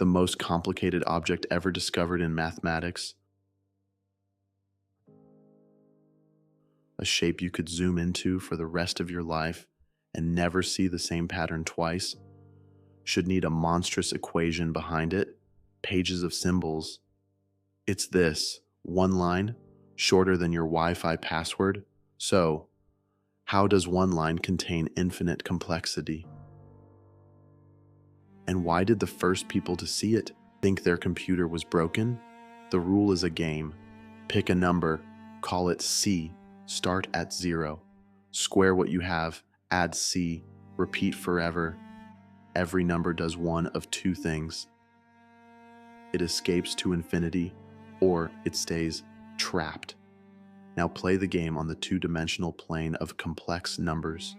the most complicated object ever discovered in mathematics. A shape you could zoom into for the rest of your life and never see the same pattern twice. Should need a monstrous equation behind it, pages of symbols. It's this, one line, shorter than your Wi-Fi password. So, how does one line contain infinite complexity? And why did the first people to see it think their computer was broken? The rule is a game. Pick a number, call it C, start at 0. Square what you have, add C, repeat forever. Every number does one of two things. It escapes to infinity, or it stays trapped. Now play the game on the two-dimensional plane of complex numbers.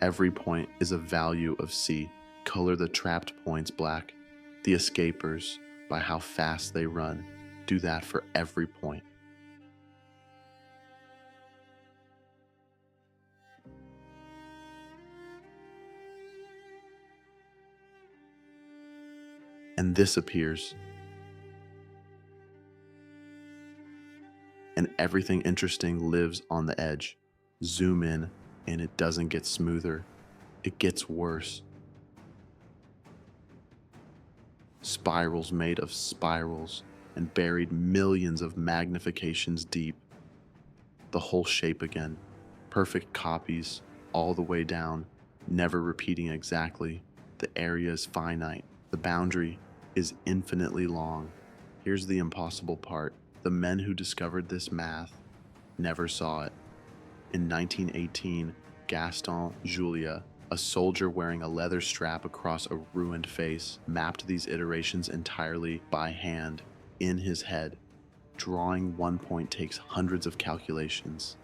Every point is a value of C. Color the trapped points black, the escapers by how fast they run. Do that for every point. And this appears. And everything interesting lives on the edge. Zoom in, and it doesn't get smoother. It gets worse. Spirals made of spirals and buried millions of magnifications deep. The whole shape again. Perfect copies all the way down, never repeating exactly. The area is finite. The boundary is infinitely long. Here's the impossible part. The men who discovered this math never saw it. In 1918, Gaston Julia, a soldier wearing a leather strap across a ruined face, mapped these iterations entirely by hand in his head. Drawing one point takes hundreds of calculations.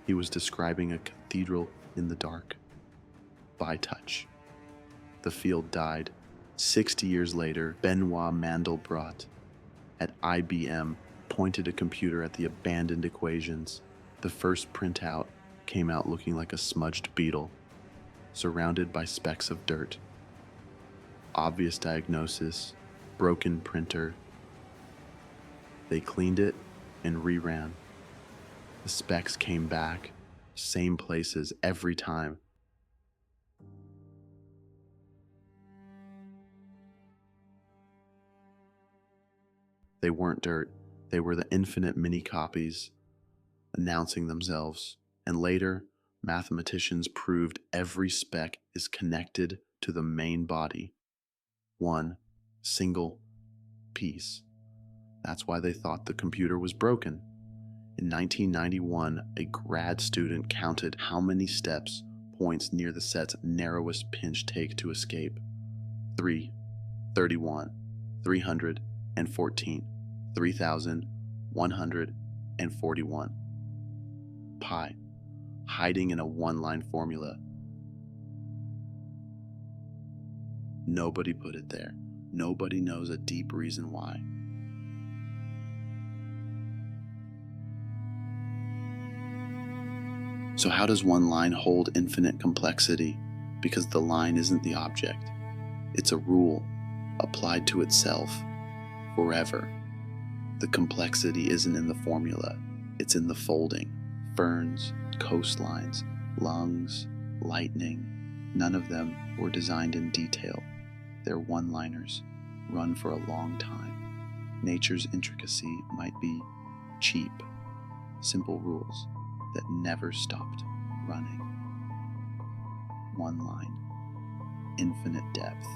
He was describing a cathedral in the dark, by touch. The field died. 60 years later, Benoit Mandelbrot at IBM pointed a computer at the abandoned equations. The first printout came out looking like a smudged beetle, surrounded by specks of dirt. Obvious diagnosis, broken printer. They cleaned it and reran. The specks came back, same places every time. They weren't dirt, they were the infinite mini-copies announcing themselves. And later, mathematicians proved every speck is connected to the main body. One single piece. That's why they thought the computer was broken. In 1991, a grad student counted how many steps points near the set's narrowest pinch take to escape. 3, 31, 314, 3,141. Pi, hiding in a one-line formula. Nobody put it there. Nobody knows a deep reason why. So how does one line hold infinite complexity? Because the line isn't the object. It's a rule applied to itself forever. The complexity isn't in the formula. It's in the folding. Ferns, coastlines, lungs, lightning. None of them were designed in detail. They're one-liners, run for a long time. Nature's intricacy might be cheap, simple rules that never stopped running. One line, infinite depth.